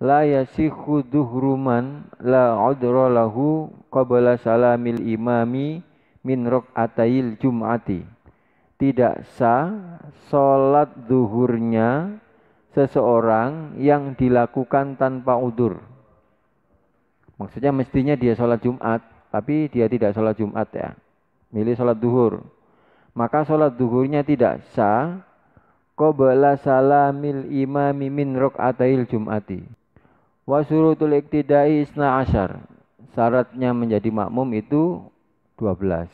la yasikhu duhruman la udra lahu qabla salamil imami min rakaatayil jum'ati. Tidak sah sholat zuhurnya seseorang yang dilakukan tanpa udur. Maksudnya mestinya dia sholat Jumat, tapi dia tidak sholat Jumat ya. Milih sholat zuhur. Maka sholat zuhurnya tidak sah qabla salamil imami min rakaatayil jum'ati. Wa syurutul iktidai isna asyar. Syaratnya menjadi makmum itu 12.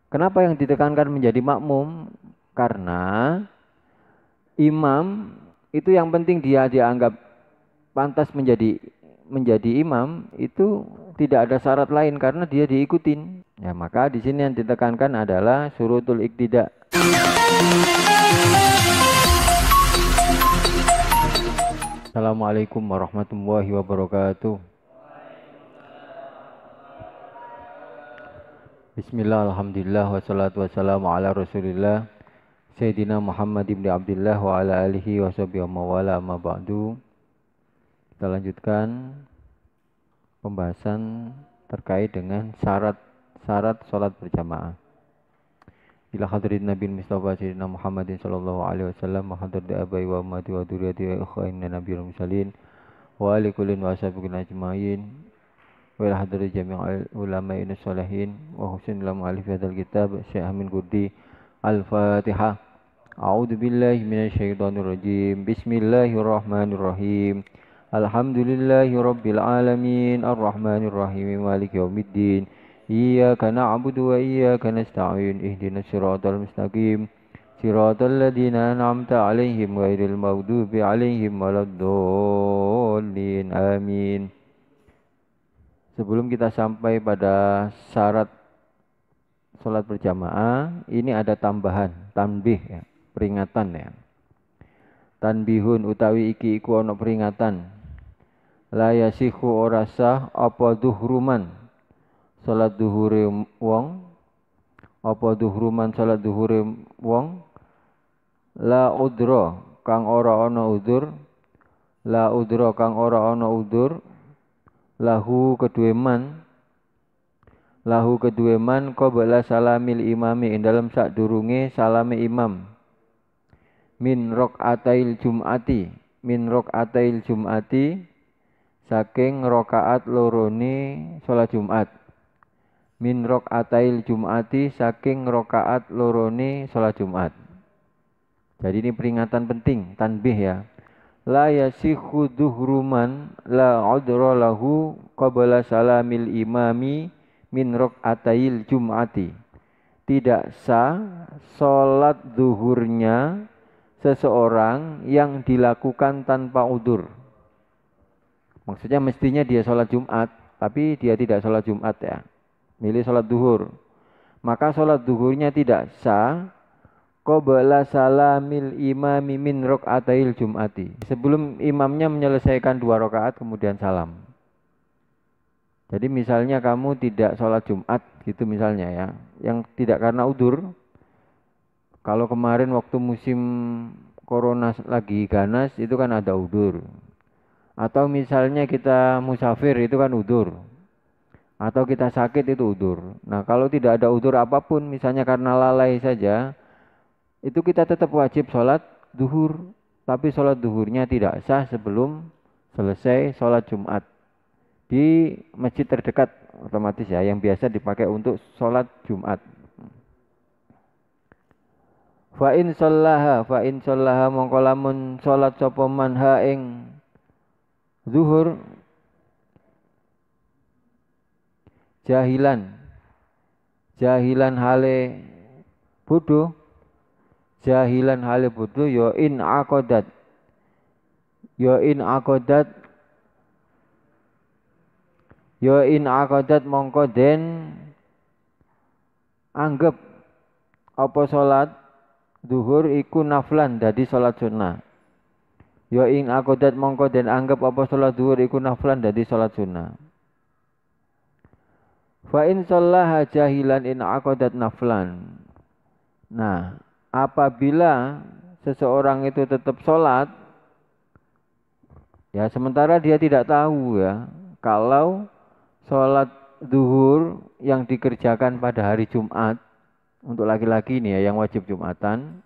Kenapa yang ditekankan menjadi makmum? Karena imam itu yang penting dia dianggap pantas menjadi imam itu tidak ada syarat lain karena dia diikutin. Ya, maka di sini yang ditekankan adalah syurutul iktida. Assalamualaikum warahmatullahi wabarakatuh. Bismillah, alhamdulillah, wassalatu wassalamu ala rasulillah Sayyidina Muhammad ibn Abdullah wa ala alihi wa sahbihi wa wala amma ba'du. Kita lanjutkan pembahasan terkait dengan syarat sholat berjamaah. Ila hadrin Nabi Mustafa Sayyidina Muhammadin sallallahu alaihi wasallam wa hadrat abai wa ummati wa duriyati wa ikhwainna nabiyul mursalin wa ali kullin wa ashabikum ajma'in wa ila hadrat jami'il ulama'in sholihin wa husnul mu'allif hadzal kitab Syekh Amin Quddi. Al-Fatihah. A'udzu billahi minasyaitonir rajim. Bismillahirrahmanirrahim. Alhamdulillahi rabbil alamin arrahmanir rahim maliki yaumiddin. Iyyaka na'budu wa iyyaka nasta'in. Ihdinas siratal mustaqim. Siratal ladzina an'amta 'alaihim ghairil maghdubi 'alaihim waladdallin. Amin. Sebelum kita sampai pada syarat sholat berjamaah, ini ada tambahan, tanbih ya, peringatan ya. Tanbihun utawi iki iku ana peringatan. La yasihu ora sah apa duhruman salat duhure wong, apa duhruman salat duhure wong, la udra kang ora ana udur, la udra kang ora ana udur, lahu kedue man qabla salamil imami ing dalem sadurunge salame imam min rakaatail jum'ati saking rakaat lorone salat Jumat. Min rakaatail jum'ati saking rakaat lorone salat Jumat. Jadi ini peringatan penting, tanbih ya. La yasikhu duhruman la udra lahu qabla salamil imami min rakaatayil jum'ati. Tidak sah sholat zuhurnya seseorang yang dilakukan tanpa udur. Maksudnya mestinya dia sholat Jumat, tapi dia tidak sholat Jumat ya. Milih sholat zuhur. Maka sholat zuhurnya tidak sah qabla salamil imami min rakaatayil jum'ati. Sebelum imamnya menyelesaikan 2 rakaat kemudian salam. Jadi misalnya kamu tidak sholat Jumat gitu misalnya ya, yang tidak karena udur. Kalau kemarin waktu musim corona lagi ganas itu kan ada udur. Atau misalnya kita musafir itu kan udur. Atau kita sakit itu udur. Nah kalau tidak ada udur apapun, misalnya karena lalai saja, itu kita tetap wajib sholat zuhur. Tapi sholat zuhurnya tidak sah sebelum selesai sholat Jumat. Di masjid terdekat otomatis ya, yang biasa dipakai untuk sholat Jumat. Fa in shallaha mongko lamun sholat sapa man ha ing zuhur jahilan hale bodoh ya in aqadat mongko den anggap apa salat zuhur iku naflan dadi salat sunnah. Ya in aqadat mongko den anggap apa salat zuhur iku naflan dadi salat sunnah. Fa in shallaha jahilan in aqadat naflan. Nah, apabila seseorang itu tetap sholat Ya, sementara dia tidak tahu ya, kalau sholat zuhur yang dikerjakan pada hari Jumat, untuk laki-laki ini ya, yang wajib Jumatan,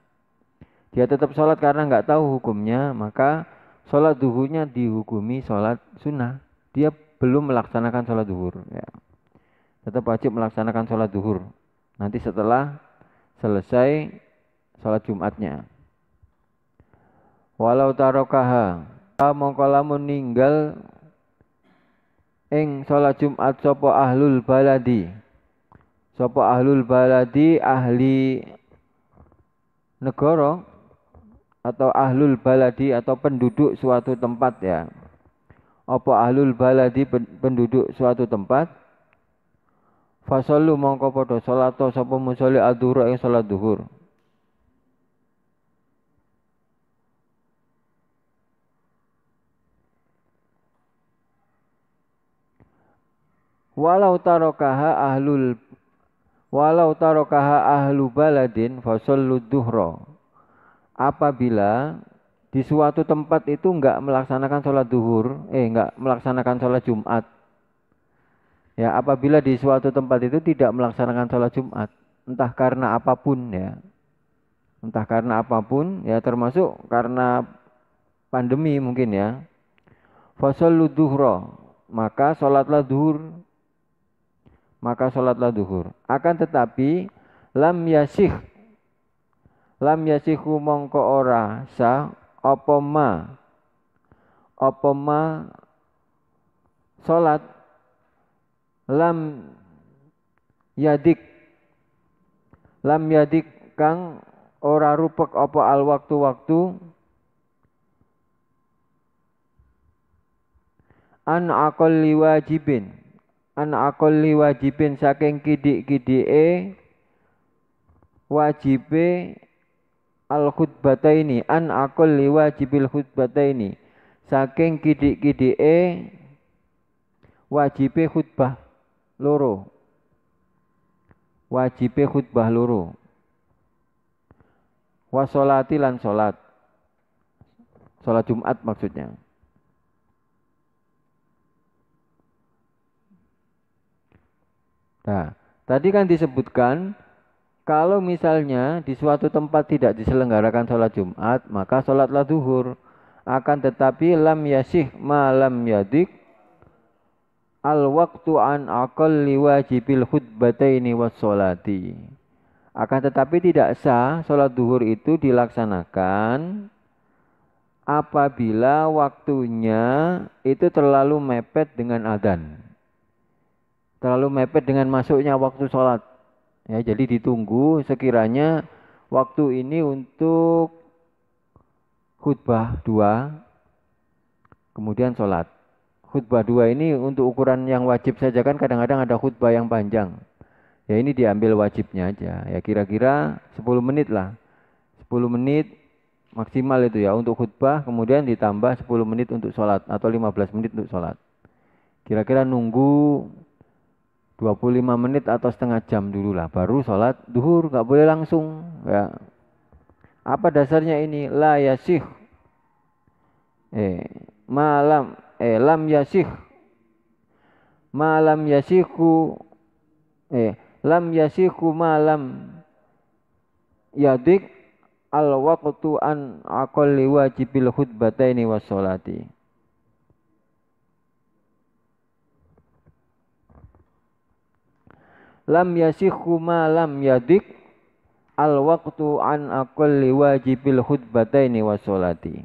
dia tetap sholat karena nggak tahu hukumnya, maka sholat zuhurnya dihukumi sholat sunnah. Dia belum melaksanakan sholat zuhur. Ya. Tetap wajib melaksanakan sholat zuhur. Nanti setelah selesai sholat Jumatnya. Walau tarokaha, mongko lamun ninggal ing sholat Jumat sopo ahlul baladi. Sopo ahlul baladi ahli negara atau ahlul baladi atau penduduk suatu tempat ya. Apa ahlul baladi penduduk suatu tempat. Fasallu mongko padha salat sapa musolli adzuhur ing salat zuhur. Walau tarokaha ahlul Walau tarokaha ahlu baladin fasallu duhra. Apabila di suatu tempat itu enggak melaksanakan sholat duhur, enggak melaksanakan sholat Jumat. Ya, apabila di suatu tempat itu tidak melaksanakan sholat Jumat, entah karena apapun ya, entah karena apapun ya, termasuk karena pandemi mungkin ya. Fasallu duhra, maka sholatlah duhur, maka sholatlah duhur. Akan tetapi lam yasihu mongko ora sah apa ma sholat lam yadik kang ora rupek apa al waktu an aqalli wajibin saking kidik-kidike wajibe al khutbataini an aqalli wajibil khutbataini saking kidik-kidike wajibe khutbah loro wasolati lan salat Jumat maksudnya. Nah, tadi kan disebutkan kalau misalnya di suatu tempat tidak diselenggarakan sholat Jumat, maka sholatlah zuhur. Akan tetapi lam yasih ma lam yadik al waktu an aqalli wajibil khutbataini was sholati. Akan tetapi tidak sah sholat zuhur itu dilaksanakan apabila waktunya itu terlalu mepet dengan adzan. Terlalu mepet dengan masuknya waktu sholat. Ya, jadi ditunggu sekiranya waktu ini untuk khutbah 2, kemudian sholat. Khutbah 2 ini untuk ukuran yang wajib saja kan kadang-kadang ada khutbah yang panjang. Ya ini diambil wajibnya aja. Ya kira-kira 10 menit lah. 10 menit maksimal itu ya untuk khutbah, kemudian ditambah 10 menit untuk sholat atau 15 menit untuk sholat. Kira-kira nunggu 25 menit atau setengah jam dulu lah, baru sholat duhur, nggak boleh langsung. Ya. Apa dasarnya ini? La yasih. Lam yasih. Malam yasihu. Lam yasihu malam yadik al waqtu an aqalli wajibil khutbataini was sholati. Lam yasihu ma lam yadik al waqtu an aqalli wajibil khutbataini was sholati.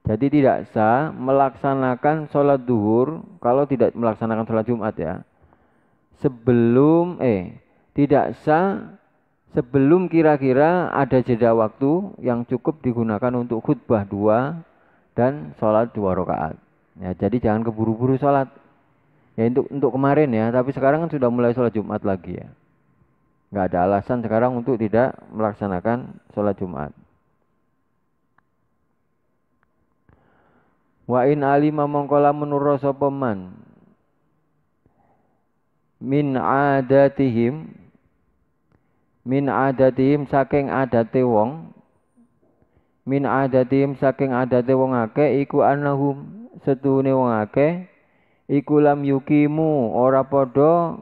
Jadi tidak sah melaksanakan sholat duhur kalau tidak melaksanakan sholat Jumat ya. Tidak sah sebelum kira-kira ada jeda waktu yang cukup digunakan untuk khutbah 2 dan sholat 2 rakaat. Ya, jadi jangan keburu-buru sholat. Ya untuk kemarin ya, tapi sekarang kan sudah mulai sholat Jumat lagi ya. Nggak ada alasan sekarang untuk tidak melaksanakan sholat Jumat. Wa in alima mongko lamun nurra sapa man min adatihim saking adate wong min adatim saking adate wong akeh iku annahum setune wong akeh iku lam yukimu ora padha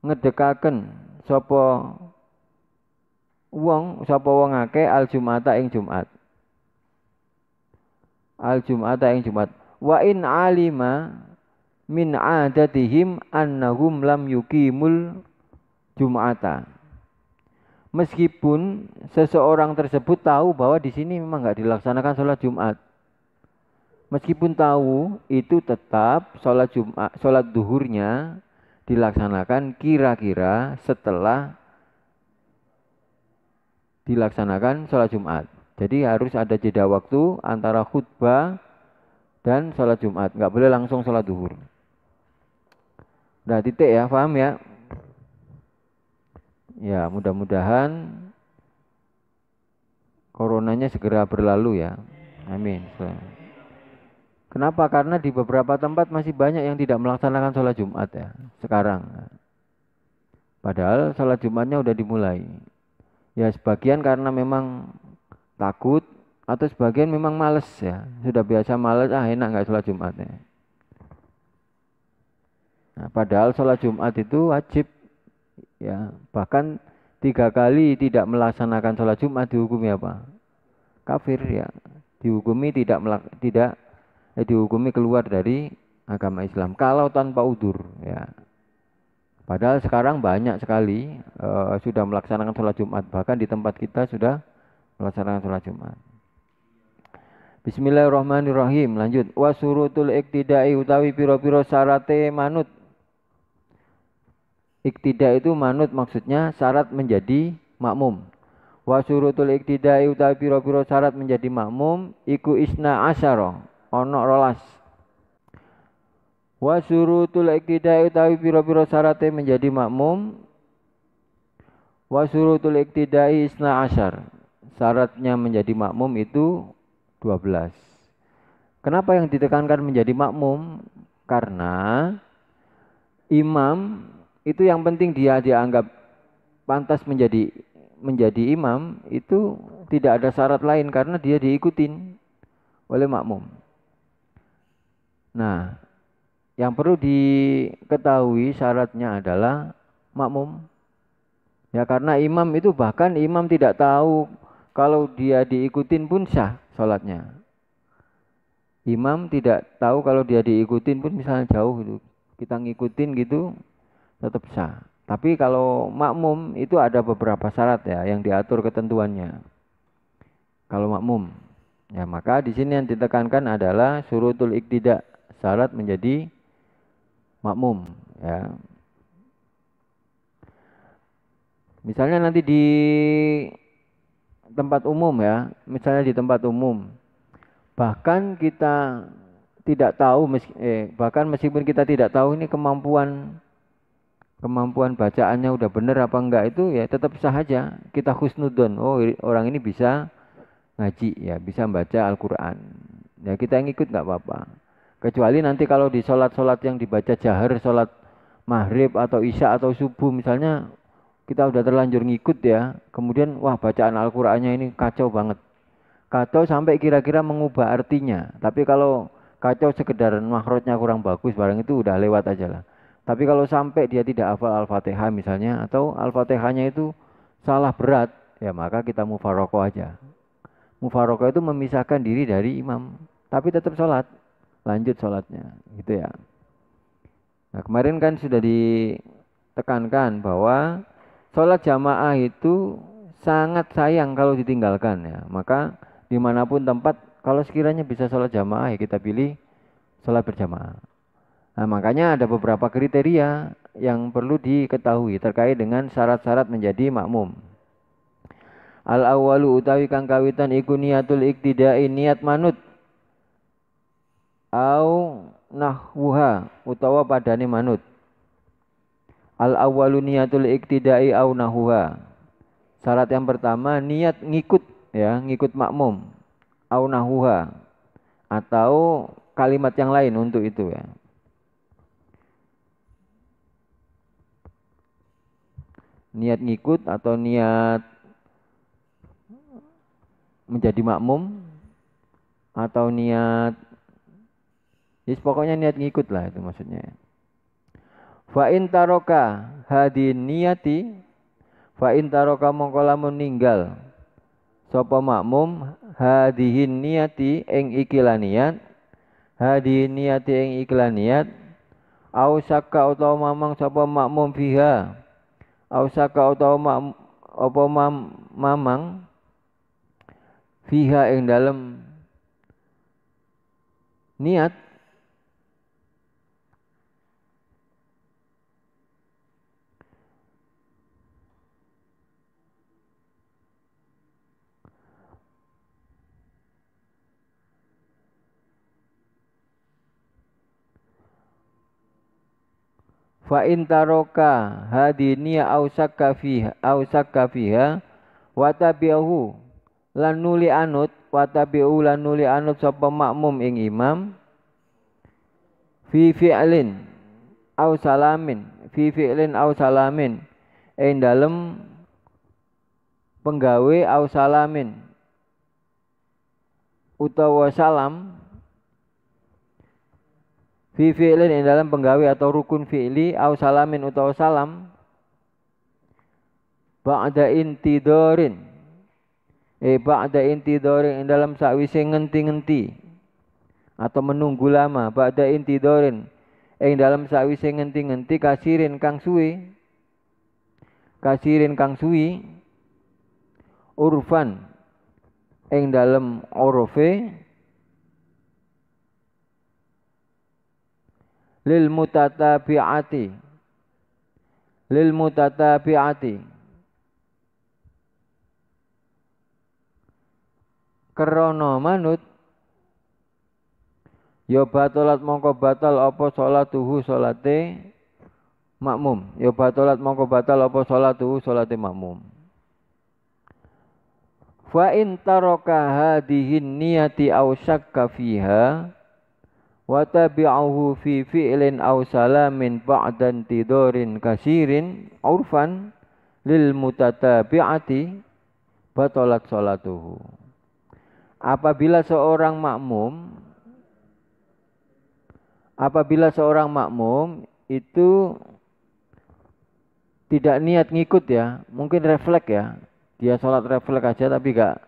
ngedekaken sapa wong akeh al jumata ing Jumat wa in alima min adatihim annahum lam yuqimul jum'ata. Meskipun seseorang tersebut tahu bahwa di sini memang nggak dilaksanakan sholat Jumat. Meskipun tahu itu tetap sholat duhurnya dilaksanakan kira-kira setelah dilaksanakan sholat Jumat. Jadi harus ada jeda waktu antara khutbah dan sholat Jumat. Nggak boleh langsung sholat duhur. Udah titik ya, paham ya? Ya, mudah-mudahan coronanya segera berlalu ya. Amin. Kenapa? Karena di beberapa tempat masih banyak yang tidak melaksanakan sholat Jumat ya sekarang. Padahal sholat Jumatnya udah dimulai. Ya sebagian karena memang takut atau sebagian memang males ya. Sudah biasa males, enak nggak sholat Jumat ya. Nah, padahal sholat Jumat itu wajib ya. Bahkan 3 kali tidak melaksanakan sholat Jumat dihukumi apa? Kafir ya. Dihukumi dihukumi keluar dari agama Islam kalau tanpa udur ya. Padahal sekarang banyak sekali sudah melaksanakan sholat Jumat. Bahkan di tempat kita sudah melaksanakan sholat Jumat. Bismillahirrahmanirrahim. Lanjut. Wasurutul iktidai utawi piro-piro syarate manut. Iktida itu manut maksudnya syarat menjadi makmum. Wasurutul iktidai utawi piro-piro syarat menjadi makmum iku isna asyara ono rolas. Wasurutul iktidai utawi piro-piro syarate menjadi makmum. Wasurutul iktidai isna asyar. Syaratnya menjadi makmum itu 12. Kenapa yang ditekankan menjadi makmum? Karena imam itu yang penting dia dianggap pantas menjadi imam itu tidak ada syarat lain karena dia diikutin oleh makmum. Nah, yang perlu diketahui syaratnya adalah makmum. Ya karena imam itu bahkan imam tidak tahu kalau dia diikutin pun sah sholatnya. Imam tidak tahu kalau dia diikutin pun misalnya jauh gitu. Kita ngikutin gitu tetap sah. Tapi kalau makmum itu ada beberapa syarat ya yang diatur ketentuannya. Kalau makmum, ya maka di sini yang ditekankan adalah syurutul iktida, syarat menjadi makmum. Ya. Misalnya nanti di tempat umum ya, misalnya di tempat umum, bahkan kita tidak tahu, bahkan meskipun kita tidak tahu ini kemampuan bacaannya udah bener apa enggak itu ya tetap sah aja kita husnudon oh orang ini bisa ngaji ya bisa baca Al-Quran ya kita ngikut nggak apa-apa kecuali nanti kalau di sholat-sholat yang dibaca jahar sholat maghrib atau isya atau subuh misalnya kita udah terlanjur ngikut ya kemudian wah bacaan Al-Qurannya ini kacau banget kacau sampai kira-kira mengubah artinya tapi kalau kacau sekedar makhrajnya kurang bagus barang itu udah lewat aja lah. Tapi kalau sampai dia tidak hafal Al-Fatihah misalnya atau Al-Fatihahnya itu salah berat, ya maka kita mufarokoh aja. Mufarokoh itu memisahkan diri dari imam, tapi tetap sholat, lanjut sholatnya, gitu ya. Nah kemarin kan sudah ditekankan bahwa sholat jamaah itu sangat sayang kalau ditinggalkan ya. Maka dimanapun tempat, kalau sekiranya bisa sholat jamaah ya kita pilih sholat berjamaah. Nah, makanya ada beberapa kriteria yang perlu diketahui terkait dengan syarat-syarat menjadi makmum. Al awalu utawi kang kawitan iku niatul iktidai niat manut au nahwuha utawa padane manut. Al awalu niatul iktidai au nahwuha. Syarat yang pertama niat ngikut ya, ngikut makmum au nahwuha atau kalimat yang lain untuk itu ya. Niat ngikut atau niat menjadi makmum atau niat, pokoknya niat ngikut lah itu maksudnya. Fa in taroka hadin niyati, fa in taroka mongko lamun ninggal sapa makmum hadihin niyati ing ikilah niat, hadihin niyati ing ikilah niat, au sakka utawa mamang sapa makmum fiha, au sakka utawa mamang fiha ing dalem niat, fa in taroka hadiniya au sakka fiha wa tabi'ahu lan nuli anut sapa makmum ing imam fi fi'lin au salamin ing dalem penggawe au salamin utawa salam, fi fi'lin ing dalam penggawe atau rukun fi'li au salamin utawa salam, ba'da intidorin ing dalam sakwise ngenti-ngenti atau menunggu lama, ba'da intidorin ing dalam sakwise ngenti-ngenti kasirin kang suwi urfan ing dalam urufe lil mutatabi'ati krana manut ya batalat mongko batal apa salatuhu salate makmum, ya batalat mongko batal apa salatuhu salate makmum. Fa in taraka hadihin niyati aw syakka fiha wa tabi'ahu fi fi'lin aw salamin ba'da intidorin kasirin urfan lil mutatabi'ati batalat salatuhu. Apabila seorang makmum itu tidak niat ngikut ya, mungkin refleks ya, dia sholat refleks aja tapi dia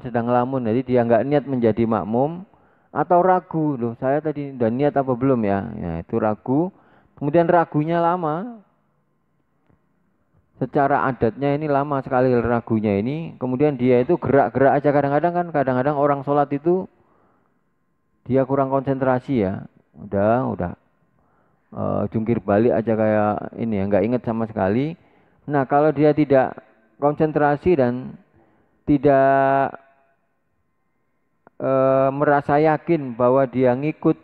sedang ngelamun, jadi dia nggak niat menjadi makmum, atau ragu, loh saya tadi udah niat apa belum ya, itu ragu, kemudian ragunya lama, secara adatnya ini lama sekali ragunya ini, kemudian dia itu gerak-gerak aja, kadang-kadang orang sholat itu dia kurang konsentrasi ya, udah jungkir balik aja kayak ini ya, nggak inget sama sekali. Nah kalau dia tidak konsentrasi dan tidak merasa yakin bahwa dia ngikut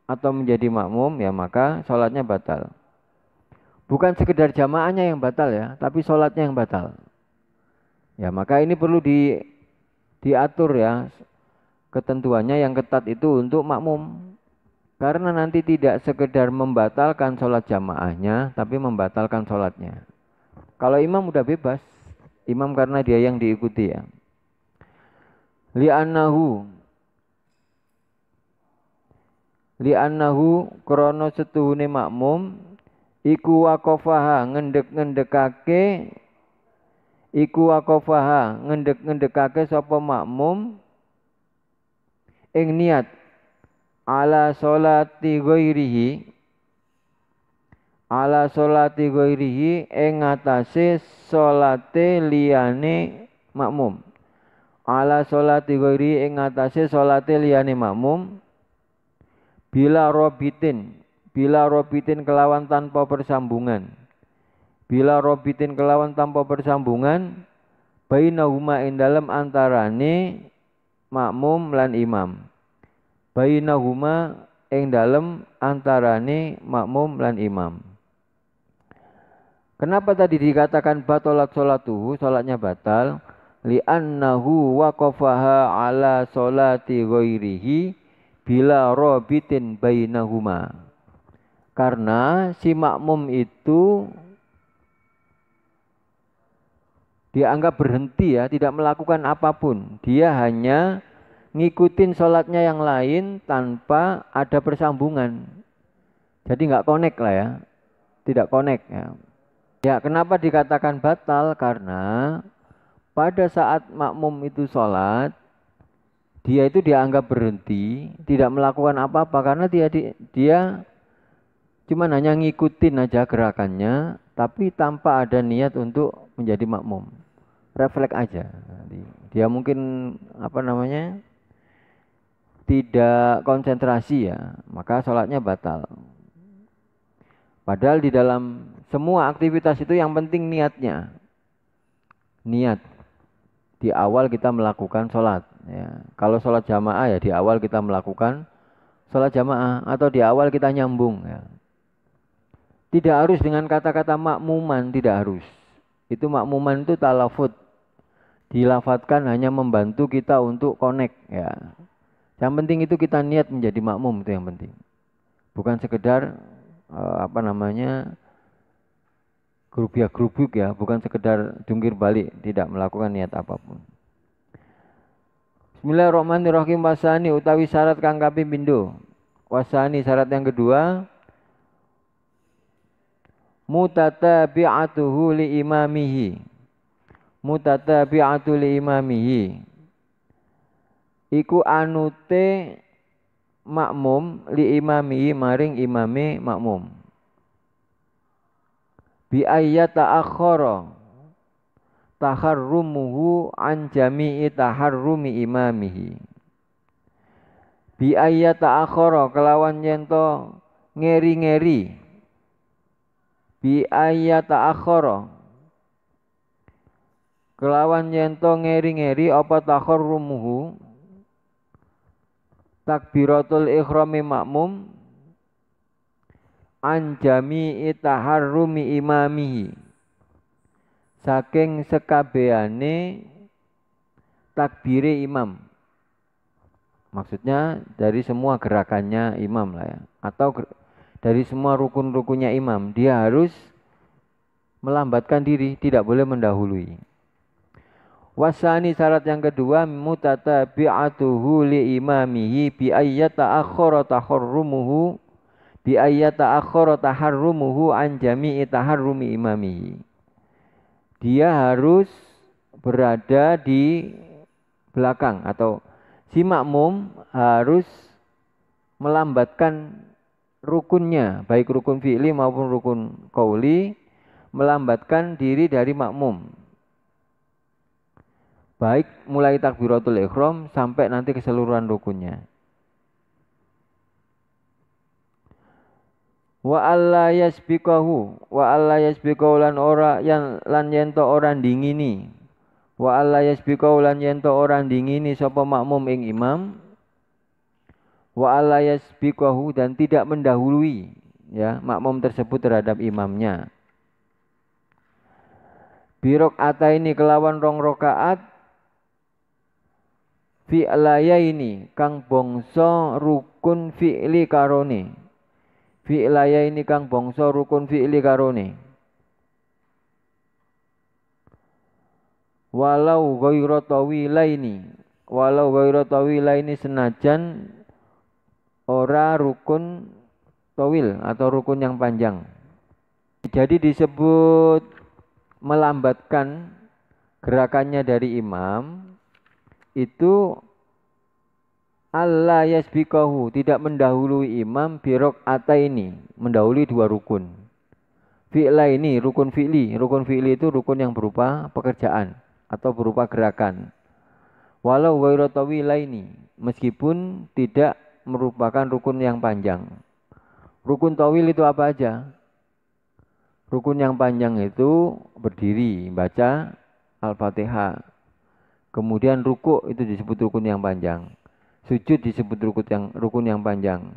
atau menjadi makmum, ya maka sholatnya batal. Bukan sekedar jamaahnya yang batal ya, tapi sholatnya yang batal. Ya maka ini perlu diatur ya, ketentuannya yang ketat itu untuk makmum. Karena nanti tidak sekedar membatalkan sholat jamaahnya, tapi membatalkan sholatnya. Kalau imam udah bebas, imam karena dia yang diikuti ya. Li'annahu krono setuhune makmum iku wakofaha ngendekake sapa makmum ing niat ala sholati ghairihi ing atase sholate liyane makmum, ala sholati ghairihi ing atase sholate liyane makmum, bila robitin kelawan tanpa persambungan, bainahuma ing dalem antarane makmum lan imam, bainahuma ing dalem antarane makmum lan imam. Kenapa tadi dikatakan batalat sholatuhu, sholatnya batal? Li'annahu waqafaha ala sholati ghairihi bila robitin bainahuma. Karena si makmum itu Dia anggap berhenti ya, tidak melakukan apapun. Dia hanya ngikutin sholatnya yang lain tanpa ada persambungan. Jadi nggak connect lah ya, tidak connect ya. Ya kenapa dikatakan batal? Karena pada saat makmum itu sholat, dia itu dianggap berhenti, tidak melakukan apa-apa karena dia cuma hanya ngikutin aja gerakannya, tapi tanpa ada niat untuk menjadi makmum. Refleks aja. Dia mungkin apa namanya tidak konsentrasi ya, maka sholatnya batal. Padahal di dalam semua aktivitas itu yang penting niatnya. Niat. Di awal kita melakukan sholat. Ya. Kalau sholat jamaah ya di awal kita melakukan sholat jamaah atau di awal kita nyambung. Ya. Tidak harus dengan kata-kata makmuman, tidak harus. Itu makmuman itu talafut. Dilafatkan hanya membantu kita untuk connect. Ya. Yang penting itu kita niat menjadi makmum, itu yang penting. Bukan sekedar apa namanya gerubiak-gerubuk ya, bukan sekedar jungkir balik, tidak melakukan niat apapun. Bismillahirrahmanirrahim. Wasani utawi syarat kang kaping pindho. Wasani syarat yang kedua, mutatabi'atuhu li imamihi. Mutatabi'atu li imamihi. Iku anute makmum li imamihi maring imame makmum. Bi ayyata akhara taharrumuhu an jami'i taharrumi imamihi. Bi ayyata akhara kelawan yento ngeri-ngeri. Bi ayyata akhara kelawan yento ngeri-ngeri apa taharrumuhu takbiratul ikhrami makmum an jami'i taharrumi imamihi saking sekabehane takbire imam. Maksudnya dari semua gerakannya imam lah ya, atau dari semua rukun-rukunnya imam, dia harus melambatkan diri, tidak boleh mendahului. Wasani syarat yang kedua, mutatabi'atuhu li imamihi bi ayyata akhara taharrumuhu bi ayyata akhara taharrumuhu an jami'i taharrumi imamihi. Dia harus berada di belakang atau si makmum harus melambatkan rukunnya, baik rukun fi'li maupun rukun qauli, melambatkan diri dari makmum. Baik mulai takbiratul ihram sampai nanti keseluruhan rukunnya. Wa alla yasbiqahu lan ora lan yento orang dingini. Wa alla yasbiqahu lan yento orang dingini sapa makmum ing imam. Wa alla yasbiqahu dan tidak mendahului ya makmum tersebut terhadap imamnya. Birok ataini kelawan rong rakaat fi'laya ini kang bangsa rukun fi'li karone. Fi'laya ini kang bangsa rukun fi'li karone. Walau ghairu tawilaini senajan ora rukun tawil atau rukun yang panjang. Jadi disebut melambatkan gerakannya dari imam itu Allah yasbiqahu tidak mendahului imam birok ataini mendahului dua rukun. Fi'la ini rukun fi'li itu rukun yang berupa pekerjaan atau berupa gerakan. Walau ghairu tawilaini meskipun tidak merupakan rukun yang panjang. Rukun tawil itu apa aja? Rukun yang panjang itu berdiri, baca Al-Fatihah. Kemudian ruku itu disebut rukun yang panjang. Sujud disebut rukun yang panjang.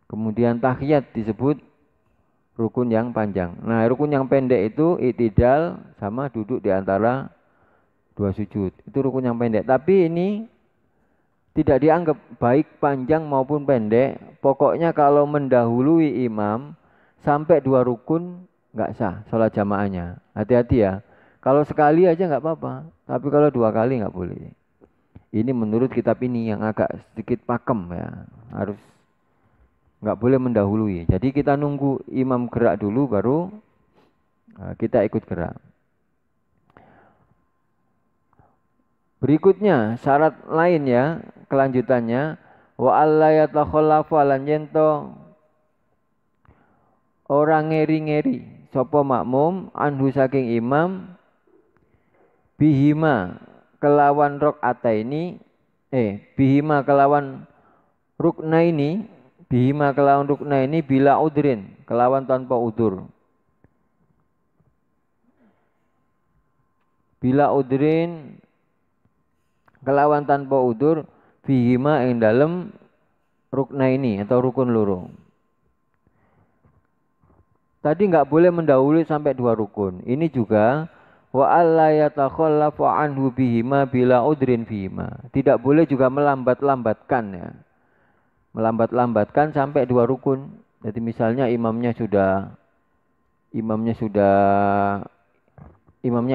Kemudian tahiyat disebut rukun yang panjang. Nah, rukun yang pendek itu i'tidal sama duduk di antara dua sujud. Itu rukun yang pendek. Tapi ini tidak dianggap baik panjang maupun pendek. Pokoknya kalau mendahului imam sampai dua rukun nggak sah sholat jamaahnya. Hati-hati ya. Kalau sekali aja nggak apa-apa, tapi kalau 2 kali nggak boleh. Ini menurut kitab ini yang agak sedikit pakem ya, harus nggak boleh mendahului. Jadi kita nunggu imam gerak dulu baru kita ikut gerak. Berikutnya syarat lain ya, kelanjutannya wa alla yatakhallafu lan yento orang ngeri-ngeri sapa makmum anhu saking imam bihima kelawan bihima kelawan rukna ini bila udrin kelawan tanpa udur. Bila udrin kelawan tanpa udur bihima ing dalem rukna ini atau rukun loro. Tadi nggak boleh mendahului sampai 2 rukun. Ini juga wa alla yatakhallafu anhu bihima bila udrin bihima. Tidak boleh juga melambat-lambatkan ya. Melambat-lambatkan sampai 2 rukun. Jadi misalnya imamnya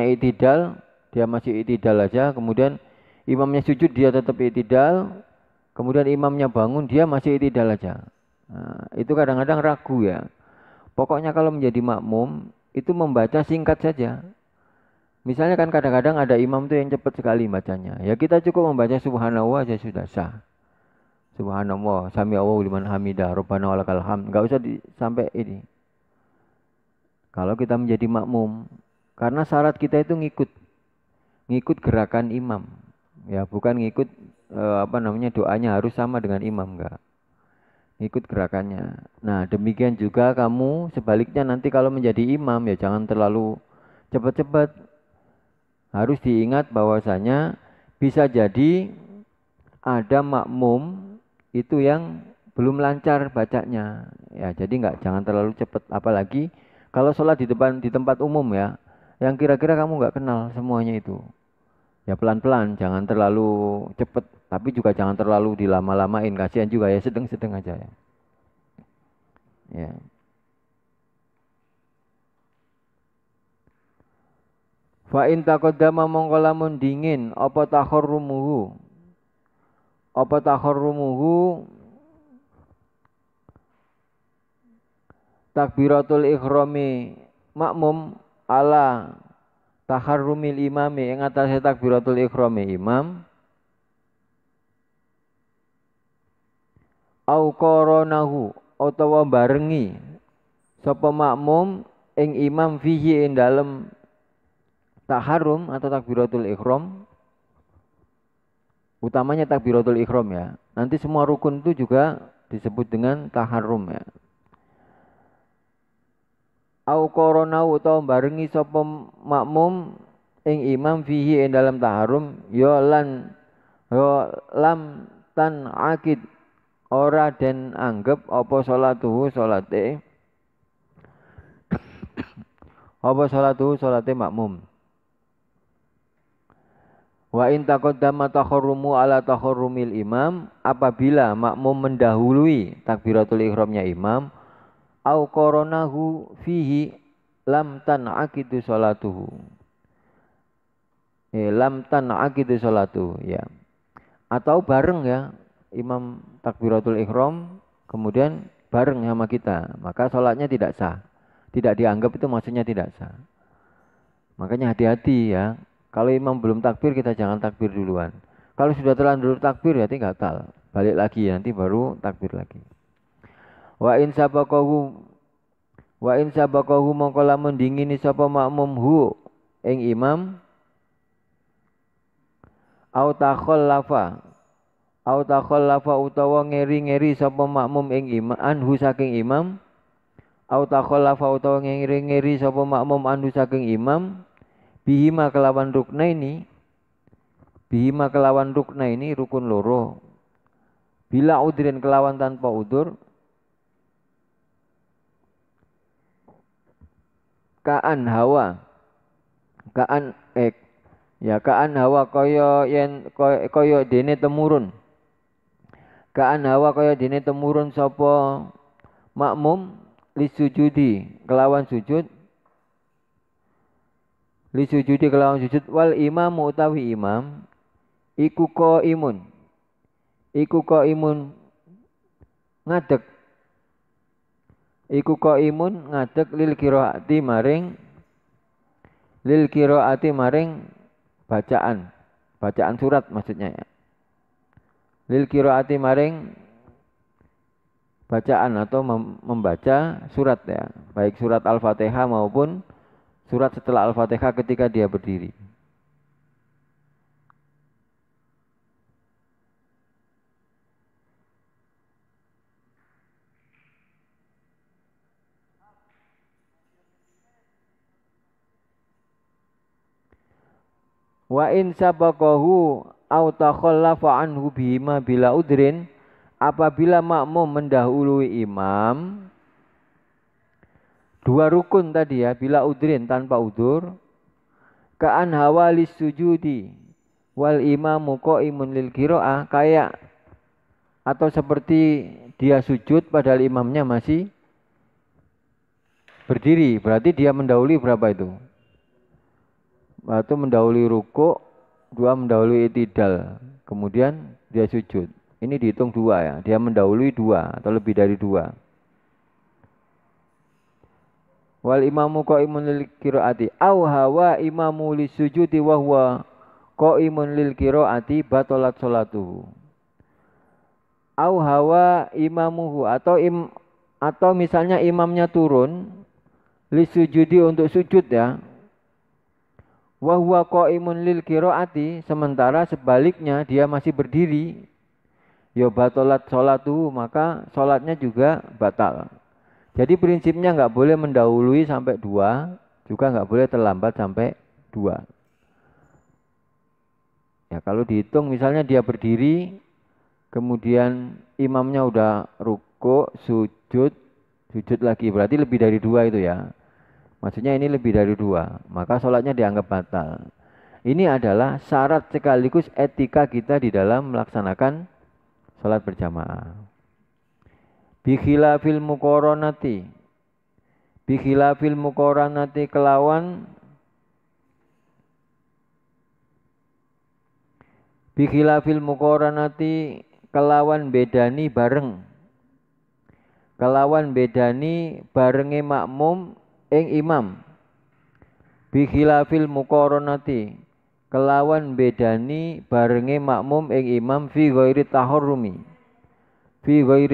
i'tidal, dia masih i'tidal aja, kemudian imamnya sujud dia tetap i'tidal, kemudian imamnya bangun dia masih i'tidal aja. Nah, itu kadang-kadang ragu ya. Pokoknya kalau menjadi makmum itu membaca singkat saja. Misalnya kan kadang-kadang ada imam tuh yang cepat sekali bacanya. Ya kita cukup membaca subhanallah aja sudah sah. Subhanallah, sami Allahu liman hamidah, rabbana walakal hamd. Enggak usah sampai ini. Kalau kita menjadi makmum, karena syarat kita itu ngikut gerakan imam. Ya, bukan ngikut doanya harus sama dengan imam enggak. Ikut gerakannya. Nah, demikian juga kamu sebaliknya nanti kalau menjadi imam ya jangan terlalu cepat-cepat. Harus diingat bahwasanya bisa jadi ada makmum itu yang belum lancar bacanya. Ya, jadi jangan terlalu cepat apalagi kalau sholat di tempat umum ya. Yang kira-kira kamu nggak kenal semuanya itu. Ya pelan-pelan, jangan terlalu cepat, tapi juga jangan terlalu dilama-lamain, kasihan juga ya, sedang-sedang aja ya. Ya. Fa in taqaddama mongko lamun dingin apa taharrumuhu takbiratul ikhrami makmum ala taharrumil imami ing atase takbiratul ikhrami imam au qoronahu utawa barengi sapa makmum ing imam fihi ing dalem taharrum atau takbiratul ihram, utamanya takbiratul ihram ya. Nanti semua rukun itu juga disebut dengan taharrum ya. Au koronau utawa barengi sapa makmum ing imam fihi ing dalam taharrum ya lam tan akid ora den anggap apa salate makmum. Wa in taqaddama taharrumu ala taharrumil imam, apabila makmum mendahului takbiratul ihramnya imam au qoronahu fihi lam tan'aqidu sholatuhu. Lam tan'aqidu sholatuhu ya. Atau bareng ya imam takbiratul ihram kemudian bareng sama kita, maka sholatnya tidak sah. Tidak dianggap itu maksudnya tidak sah. Makanya hati-hati ya. Kalau imam belum takbir kita jangan takbir duluan. Kalau sudah terlanjur takbir ya tinggal balik lagi ya, nanti baru takbir lagi. Wa in sabaqahu mongko lamun dingini sapa makmum hu ing imam au takhallafa utawa ngeri-ngeri sapa makmum ing imam anhu saking imam au takhallafa utawa ngeri-ngeri sapa makmum anhu saking imam bihima kelawan rukna ini rukun loro bila udrin kelawan tanpa udur kaan hawa kaya dene temurun sapa makmum lisujudi kelawan sujud li sujudi kelawan sujud wal imamu utawi imam iku imun ngadeg lil qiraati maring bacaan surat maksudnya ya. Lil qiraati maring bacaan atau membaca surat ya, baik surat Al-Fatihah maupun surat setelah Al-Fatihah ketika dia berdiri. Wa in sabaqahu au takhallafa anhu bima bila udrin, apabila makmum mendahului imam dua rukun tadi ya, bila udrin tanpa udur, ka'an hawalis sujudi wal imamu qaimun lil qiraah, kayak atau seperti dia sujud padahal imamnya masih berdiri, berarti dia mendahului berapa itu? Satu mendahului ruku, dua mendahului i'tidal, kemudian dia sujud. Ini dihitung dua ya, dia mendahului dua atau lebih dari dua. Wal imamu qaimun lil qiraati au hawa imamu lisujudi wa huwa qaimun lil qiraati batalat sholatuhu. Au hawa imamuhu atau misalnya imamnya turun lisujudi untuk sujud ya. Wa huwa qaimun lil qiraati, sementara sebaliknya dia masih berdiri, ya batalat sholatuhu, maka sholatnya juga batal. Jadi prinsipnya nggak boleh mendahului sampai dua, juga nggak boleh terlambat sampai dua. Ya kalau dihitung misalnya dia berdiri, kemudian imamnya udah ruku, sujud lagi, berarti lebih dari dua itu ya. Maksudnya ini lebih dari dua, maka sholatnya dianggap batal. Ini adalah syarat sekaligus etika kita di dalam melaksanakan sholat berjamaah. Bikhilafil muqaranati kelawan bedani barenge makmum ing imam. Bikhilafil muqaranati kelawan bedani barenge makmum ing imam fi ghairi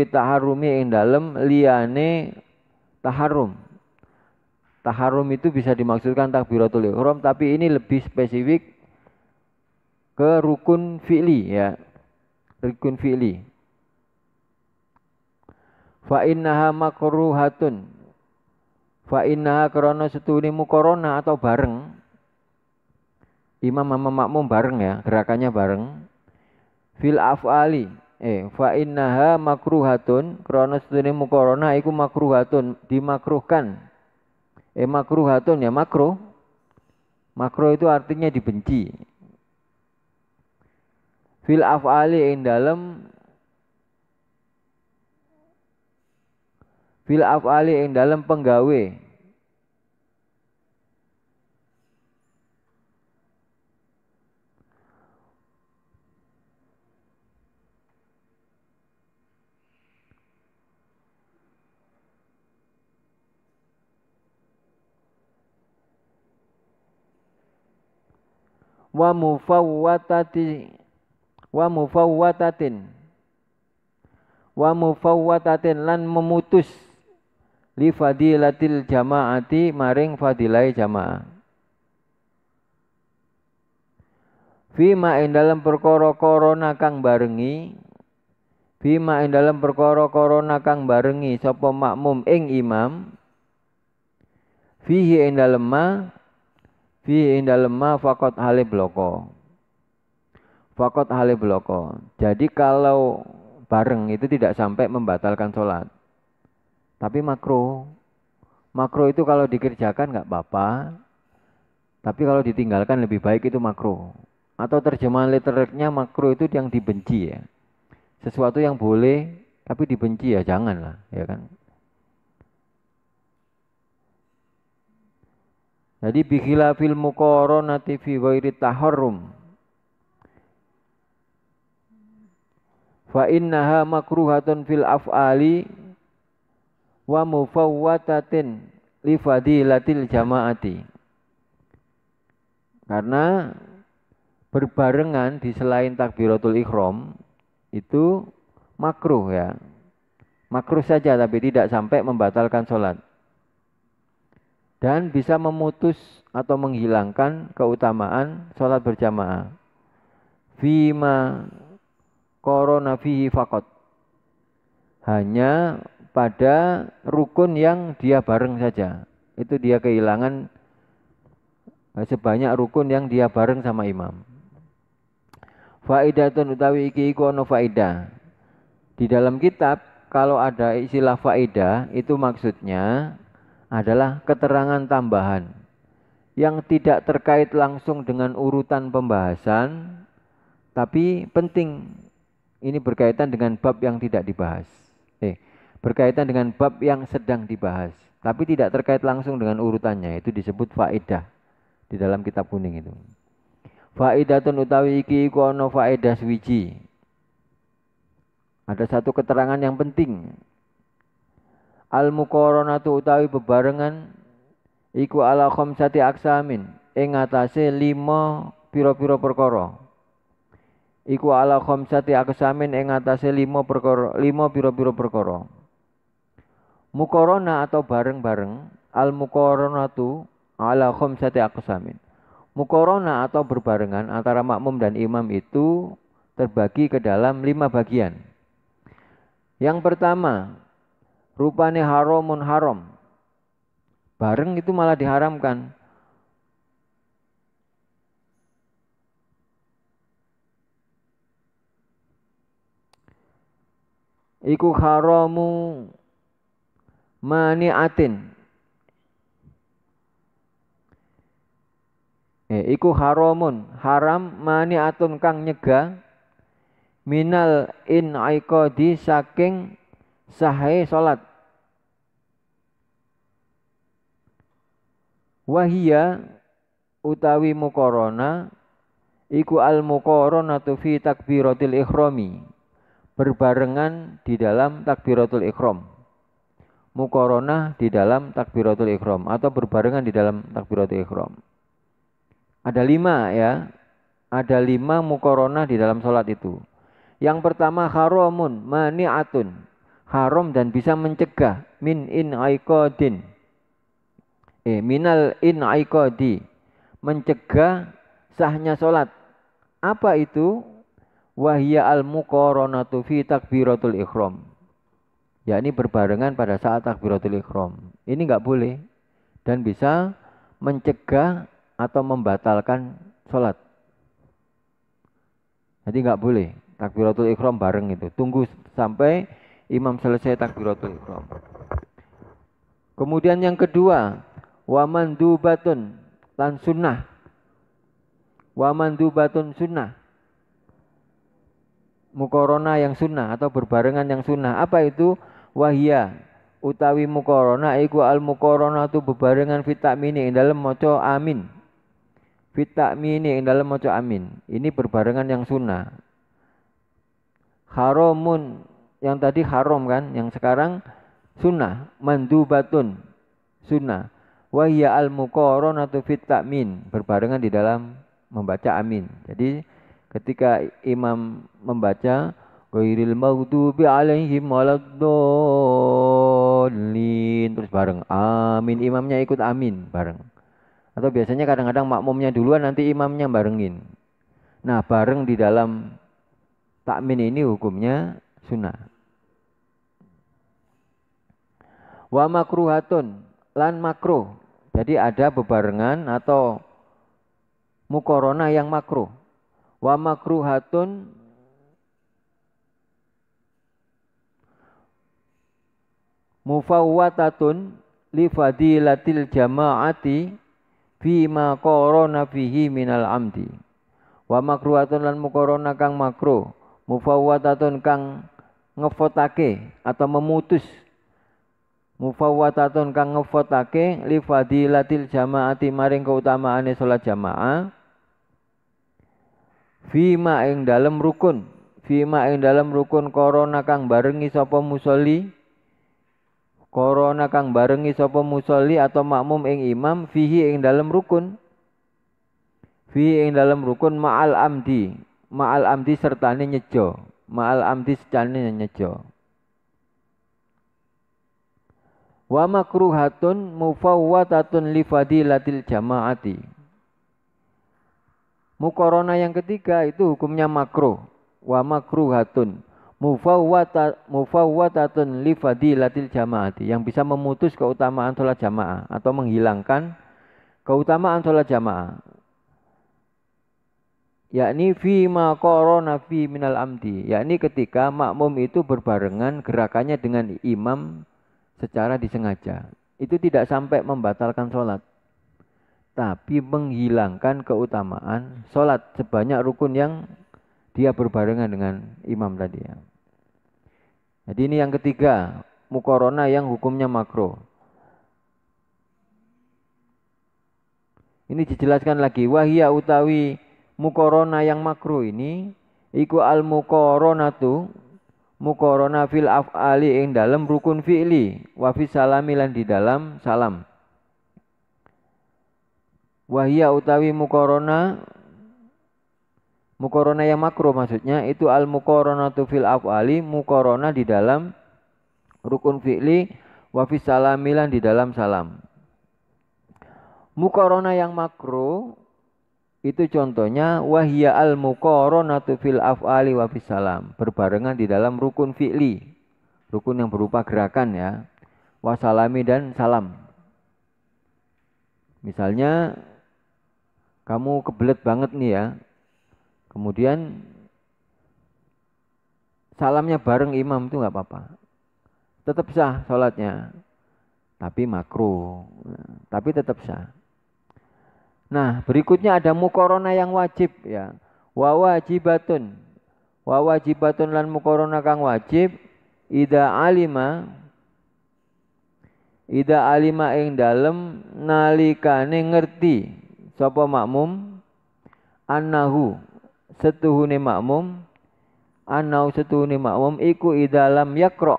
taharrumi ing dalem liyane taharrum. Taharrum itu bisa dimaksudkan takbiratul ihram, tapi ini lebih spesifik ke rukun fi'li ya. Rukun fi'li. Fa innaha makruhatun. Fa innaha krana setune muqarana atau bareng. Imam sama makmum bareng ya, gerakannya bareng. Fil af'ali. Fa innaha makruhatun krana setune muqarana iku makruhatun, dimakruhkan. Makruhatun ya makruh. Makruh itu artinya dibenci. Fil af'ali ing dalem penggawe. Wa mufawwatatin lan memutus li fadilatil jamaati maring fadilai jamaah. Fima ing dalam perkara korona kang barengi sapa makmum ing imam. Fihi ing dalem ma faqat hale bloko. Jadi kalau bareng itu tidak sampai membatalkan sholat, tapi makruh itu kalau dikerjakan nggak apa-apa, tapi kalau ditinggalkan lebih baik, itu makruh. Atau terjemahan literalnya makruh itu yang dibenci ya, sesuatu yang boleh tapi dibenci ya janganlah ya kan. Jadi bikhilafil muqaranati fi ghairi taharrum. Fa innaha makruhatun fil af'ali wa mufawwatatin li fadilatil jama'ati. Karena berbarengan di selain takbiratul ihram itu makruh ya. Makruh saja tapi tidak sampai membatalkan sholat. Dan bisa memutus atau menghilangkan keutamaan sholat berjamaah. Fima korona fihi fakot. Hanya pada rukun yang dia bareng saja. Itu dia kehilangan sebanyak rukun yang dia bareng sama imam. Faidatun utawi iki iku ana faidah. Di dalam kitab kalau ada istilah faidah itu maksudnya adalah keterangan tambahan yang tidak terkait langsung dengan urutan pembahasan tapi penting. Ini berkaitan dengan bab yang tidak dibahas. Berkaitan dengan bab yang sedang dibahas tapi tidak terkait langsung dengan urutannya, itu disebut faidah di dalam kitab kuning itu. Faidatun utawi iki iku ana faedah swiji. Ada satu keterangan yang penting. Al-muqaranatu utawi bebarengan iku ala khamsati aksamin ing atase 5 pira-pira perkara. Iku ala khamsati aksamin ing atase 5 pira-pira perkara. Muqarana atau bareng-bareng, al-muqaranatu ala khamsati aksamin. Muqarana atau berbarengan antara makmum dan imam itu terbagi ke dalam 5 bagian. Yang pertama, rupane haramun haram. Bareng itu malah diharamkan. Iku haramu mani'atin. Iku haramun, haram mani'atun kang nyegah minal in'iqadi saking sahe salat. Wahia utawi muqarana iku al muqaranatu fi takbiratil ikhrami. Berbarengan di dalam takbiratul ikhram. Muqaranah di dalam takbiratul ikhram atau berbarengan di dalam takbiratul ikhram. Ada 5 ya. Ada 5 muqaranah di dalam salat itu. Yang pertama haramun mani'atun. Haram dan bisa mencegah min in'iqadin. Minal in'iqadi. Mencegah sahnya salat. Apa itu? Wahia al-muqaranatu fi takbiratul ikhram. Yakni berbarengan pada saat takbiratul ikhram. Ini enggak boleh dan bisa mencegah atau membatalkan salat. Jadi enggak boleh takbiratul ikhram bareng itu. Tunggu sampai imam selesai takbiratul ikhram. Kemudian yang kedua, wa mandubatun lan sunnah. Wa mandubatun sunnah. Muqaranah yang sunnah atau berbarengan yang sunnah. Apa itu? Wahia utawi muqaranah iku al muqaranatu bebarengan fit ta'mini ing dalem maca amin. Fit ta'mini ing dalem maca amin. Ini berbarengan yang sunnah. Haramun yang tadi haram kan, yang sekarang sunnah. Mandubatun sunnah. Wahia al muqaranatu fit ta'min, berbarengan di dalam membaca amin. Jadi ketika imam membaca ghairil maghdubi alaihim waladdallin terus bareng amin, imamnya ikut amin bareng. Atau biasanya kadang-kadang makmumnya duluan nanti imamnya barengin. Nah, bareng di dalam takmin ini hukumnya sunnah. Wa makruhatun lan makruh. Jadi ada bebarengan atau muqaranah yang makruh. Wa makruhatun mufawwatatun li fadilatil jama'ati fima qarana fihi minal amdi. Wa makruhatun lan muqarana kang makruh, mufawwatatun kang ngefotake atau memutus mufawwatatun kang ngefotake li fadilatil jamaati maring keutamaane salat jamaah fima ing dalem rukun korona kang barengi sapa musolli atau makmum ing imam fihi ing dalem rukun ma'al amdi sertane nyejo wa makruhatun mufawwatatun li fadilatil jamaati. Mukorona yang ketiga itu hukumnya makruh. Wa makruhatun mufawwatatun li fadilatil jamaati, yang bisa memutus keutamaan sholat jamaah atau menghilangkan keutamaan sholat jamaah. Yakni fi ma qarana fi minal amdi, yakni ketika makmum itu berbarengan gerakannya dengan imam secara disengaja. Itu tidak sampai membatalkan sholat, tapi menghilangkan keutamaan sholat sebanyak rukun yang dia berbarengan dengan imam tadi ya. Jadi ini yang ketiga, mukorona yang hukumnya makruh. Ini dijelaskan lagi, wahia utawi mukorona yang makruh ini iku al mukorona fil af'ali ing dalam rukun fi'li wa fi salami lan di dalam salam. Wahia utawi mukorona yang makruh maksudnya itu al mukoronatu fil af'ali, mukorona di dalam rukun fi'li wa fi salami lan di dalam salam. Mukorona yang makruh itu contohnya wahia al muqaranatu fil af'ali wa fis salam, berbarengan di dalam rukun fi'li, rukun yang berupa gerakan ya, wasalami dan salam. Misalnya kamu kebelet banget nih ya, kemudian salamnya bareng imam itu nggak apa-apa, tetap sah sholatnya, tapi makruh, tapi tetap sah. Nah, berikutnya ada mukorona yang wajib ya. Wa wajibatun lan mukorona kang wajib ida alima ing dalem nalikane ngerti sapa makmum annahu setuhune makmum iku idalam yakra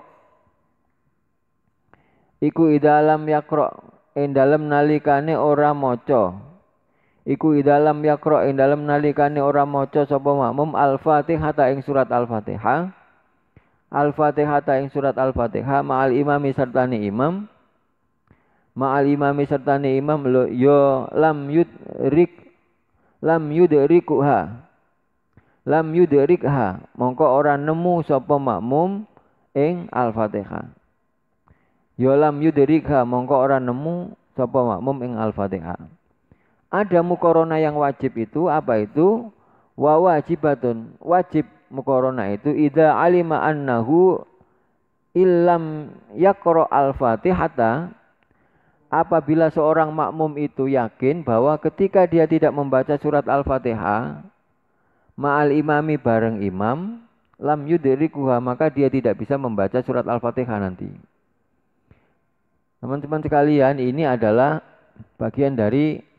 ing dalem nalikane ora maca. Iku idalam yakro ing dalam nalikane ora maca sapa makmum al-Fatihah ing surat al-Fatihah. Al-Fatihah ing surat al-Fatihah ma'al imami sertane imam. Ma'al imami sertane imam yo lam yudrikha. Mongko ora nemu sapa makmum ing al-Fatihah. Yo lam yudrikha mongko ora nemu sapa makmum ing al-Fatihah. Ada mukorona yang wajib itu, apa itu? Wa wajibatun, wajib mukorona itu idza alima annahu illam yaqra al-Fatihata, apabila seorang makmum itu yakin bahwa ketika dia tidak membaca surat al-Fatihah ma'al imami bareng imam, lam yudrikuha, maka dia tidak bisa membaca surat al-Fatihah nanti. Teman-teman sekalian, ini adalah bagian dari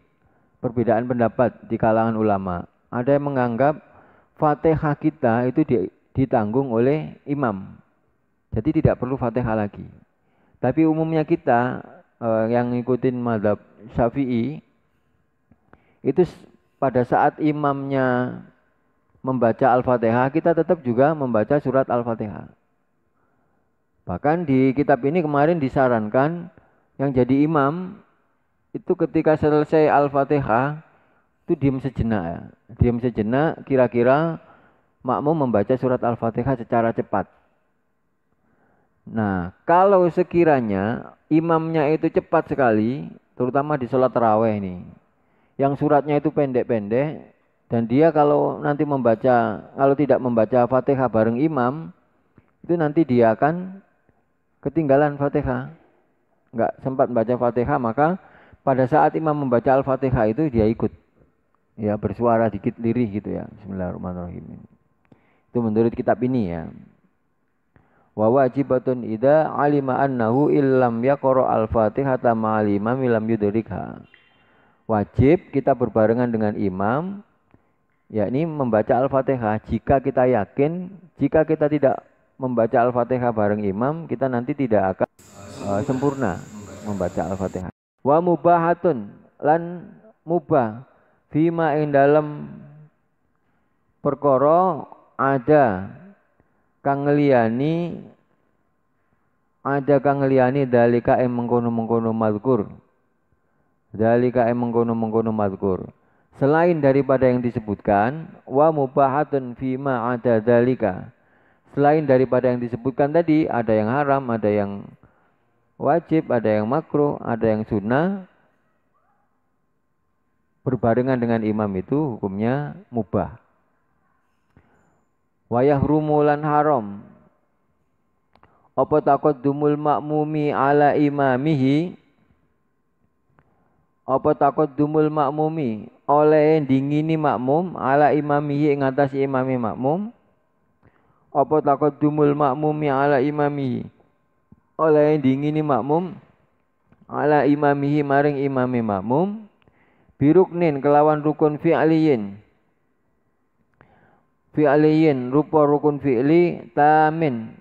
perbedaan pendapat di kalangan ulama. Ada yang menganggap Fatihah kita itu ditanggung oleh imam, jadi tidak perlu Fatihah lagi. Tapi umumnya kita yang ngikutin mazhab Syafi'i itu pada saat imamnya membaca Al-Fatihah, kita tetap juga membaca surat Al-Fatihah. Bahkan di kitab ini kemarin disarankan yang jadi imam itu ketika selesai Al-Fatihah itu diam sejenak ya. Diam sejenak, kira-kira makmum membaca surat Al-Fatihah secara cepat. Nah, kalau sekiranya imamnya itu cepat sekali, terutama di sholat tarawih ini, yang suratnya itu pendek-pendek, dan dia kalau nanti kalau tidak membaca Fatihah bareng imam, itu nanti dia akan ketinggalan Fatihah. Enggak sempat membaca Fatihah, maka pada saat imam membaca Al-Fatihah itu dia ikut. Ya, bersuara dikit lirih gitu ya. Bismillahirrahmanirrahim. Itu menurut kitab ini ya. Wa wajibatun idza alima annahu illam yaqra al-Fatihata ma'al imam lam yudrikha. Wajib kita berbarengan dengan imam, yakni membaca Al-Fatihah. Jika kita yakin, jika kita tidak membaca Al-Fatihah bareng imam, kita nanti tidak akan sempurna membaca Al-Fatihah. Wa mubahatun lan mubah fima ing dalam perkara ada kang ngliyani dalika ing mengkono-mengkono mazkur. Dalika ing mengkono-mengkono mazkur. Selain daripada yang disebutkan, wa mubahatun fima ada dalika. Selain daripada yang disebutkan tadi, ada yang haram, ada yang wajib, ada yang makruh, ada yang sunnah. Berbarengan dengan imam itu hukumnya mubah. Wa yahrumu lan haram apa taqaddumul ma'mumi ala imamihi, apa taqaddumul ma'mumi oleh dingini makmum ala imamihi ing atas imami makmum, apa taqaddumul ma'mumi ala imamihi oleh dingini makmum ala imamihi maring imami makmum biruknin kelawan rukun fi'liyin rupa rukun fi'li tamin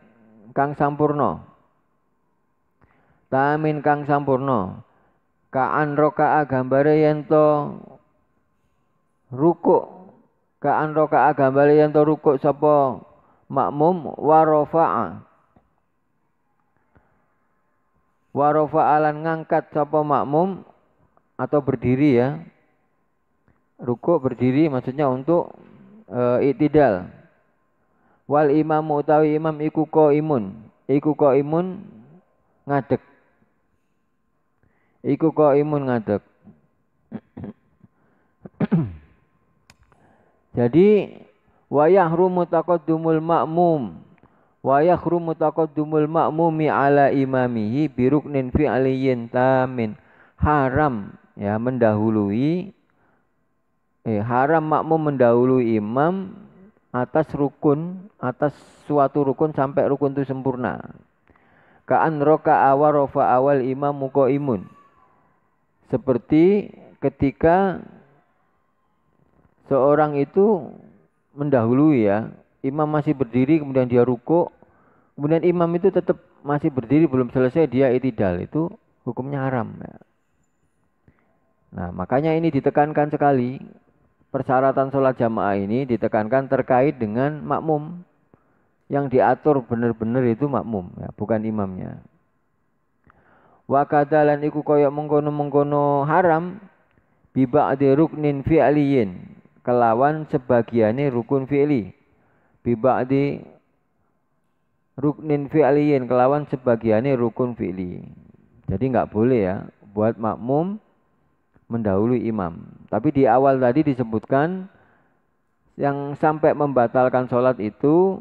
kang sampurna kaan roka'a gambare yento rukuk sapa makmum wa rafa'a lan ngangkat sapa makmum atau berdiri ya. Rukuk berdiri maksudnya untuk i'tidal. Wal imam utawi imam iku qaimun ngadeg. Jadi wa yahrumu taqaddumul ma'mumi ala imamihi biruknin fi'liyin tamin. Haram ya haram makmum mendahului imam atas suatu rukun sampai rukun itu sempurna. Ka'an roka'a wa rafa'a awal imam qaimun. Seperti ketika seorang itu mendahului ya, imam masih berdiri kemudian dia rukuk, kemudian imam itu tetap masih berdiri belum selesai dia i'tidal, itu hukumnya haram ya. Nah, makanya ini ditekankan sekali. Persyaratan sholat jamaah ini ditekankan terkait dengan makmum. Yang diatur benar-benar itu makmum ya, bukan imamnya. Wa kadalan iku koyok mengkono haram bi ba'di ruknin fi'liyin kelawan sebagiane rukun fi'li. Bi ba'di ruknin fi'liyin kelawan sebagiane rukun fi'li. Jadi enggak boleh ya buat makmum mendahului imam. Tapi di awal tadi disebutkan yang sampai membatalkan sholat itu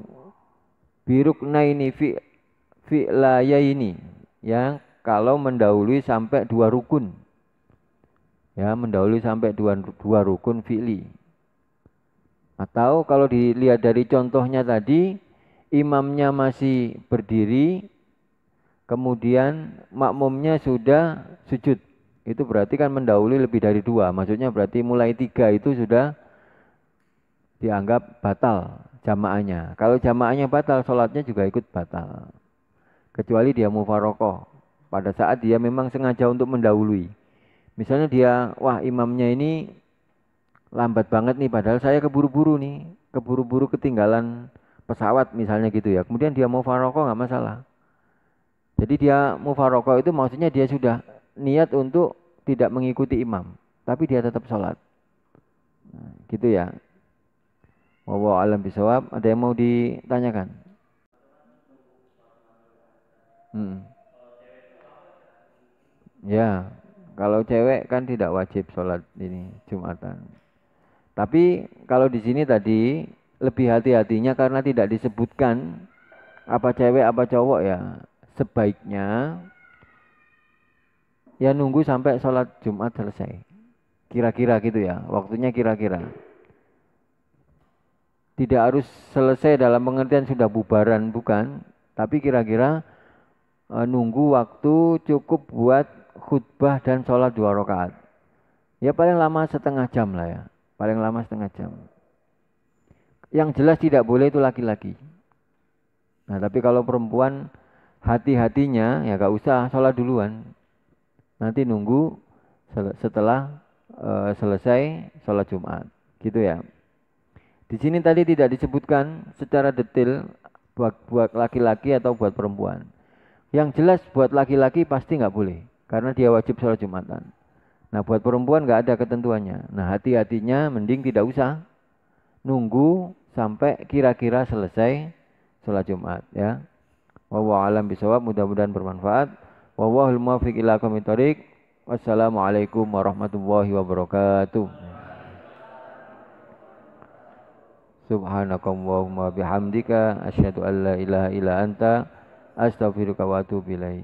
biruknaini fi'layaini ya, kalau mendahului sampai 2 rukun. Ya, mendahului sampai dua rukun fi'li. Atau kalau dilihat dari contohnya tadi, imamnya masih berdiri, kemudian makmumnya sudah sujud. Itu berarti kan mendahului lebih dari 2. Maksudnya berarti mulai 3 itu sudah dianggap batal jamaahnya. Kalau jamaahnya batal, sholatnya juga ikut batal. Kecuali dia mufarokoh. Pada saat dia memang sengaja untuk mendahului. Misalnya dia, wah imamnya ini lambat banget nih, padahal saya keburu-buru ketinggalan pesawat misalnya gitu ya. Kemudian dia mufarokoh nggak masalah. Jadi dia mufarokoh itu maksudnya dia sudah niat untuk tidak mengikuti imam, tapi dia tetap sholat. Nah, gitu ya. Wallahu a'lam bishawab. Ada yang mau ditanyakan? Ya, kalau cewek kan tidak wajib sholat ini Jumatan. Tapi kalau di sini tadi lebih hati-hatinya karena tidak disebutkan apa cewek apa cowok ya. Sebaiknya ya nunggu sampai sholat Jumat selesai. Kira-kira gitu ya, waktunya kira-kira. Tidak harus selesai dalam pengertian sudah bubaran, bukan. Tapi kira-kira nunggu waktu cukup buat khutbah dan sholat 2 rakaat. Ya paling lama setengah jam lah ya. Paling lama setengah jam. Yang jelas tidak boleh itu laki-laki. Nah tapi kalau perempuan hati-hatinya ya gak usah sholat duluan. Nanti nunggu setelah selesai sholat Jumat. Gitu ya. Di sini tadi tidak disebutkan secara detail buat laki-laki atau buat perempuan. Yang jelas buat laki-laki pasti nggak boleh. Karena dia wajib sholat Jumatan. Nah buat perempuan nggak ada ketentuannya. Nah hati-hatinya mending tidak usah. Nunggu sampai kira-kira selesai sholat Jumat ya. Wallahu a'lam bishawab, mudah-mudahan bermanfaat. Wallahul muwaffiq ila aqwamit thoriq. Wassalamualaikum warahmatullahi wabarakatuh. Subhanakallahumma bihamdika asyhadu an la ilaha illa anta astaghfiruka wa atubu ilaik.